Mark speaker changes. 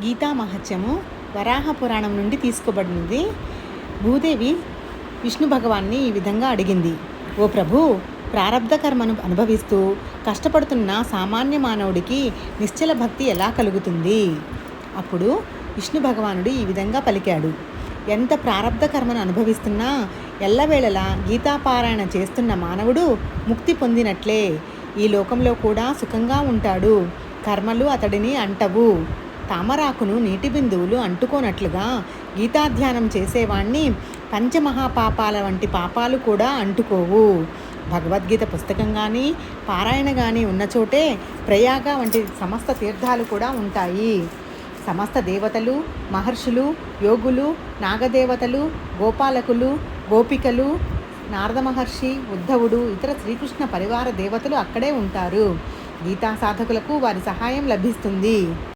Speaker 1: గీతా మహత్యము వరాహ పురాణం నుండి తీసుకోబడినది. భూదేవి విష్ణు భగవాన్ని ఈ విధంగా అడిగింది: ఓ ప్రభు, ప్రారబ్ధ కర్మను అనుభవిస్తూ కష్టపడుతున్న సామాన్య మానవుడికి నిశ్చల భక్తి ఎలా కలుగుతుంది? అప్పుడు విష్ణు భగవానుడు ఈ విధంగా పలికాడు: ఎంత ప్రారబ్ధ కర్మను అనుభవిస్తున్నా ఎల్లవేళలా గీతాపారాయణ చేస్తున్న మానవుడు ముక్తి పొందినట్లే. ఈ లోకంలో కూడా సుఖంగా ఉంటాడు. కర్మలు అతడిని అంటవు. తామరాకును నీటి బిందువులు అంటుకోనట్లుగా గీతాధ్యానం చేసేవాణ్ణి పంచమహాపాపాల వంటి పాపాలు కూడా అంటుకోవు. భగవద్గీత పుస్తకం కానీ పారాయణ కానీ ఉన్న చోటే ప్రయాగ వంటి సమస్త తీర్థాలు కూడా ఉంటాయి. సమస్త దేవతలు, మహర్షులు, యోగులు, నాగదేవతలు, గోపాలకులు, గోపికలు, నారద మహర్షి, ఉద్ధవుడు, ఇతర శ్రీకృష్ణ పరివార దేవతలు అక్కడే ఉంటారు. గీతా సాధకులకు వారి సహాయం లభిస్తుంది.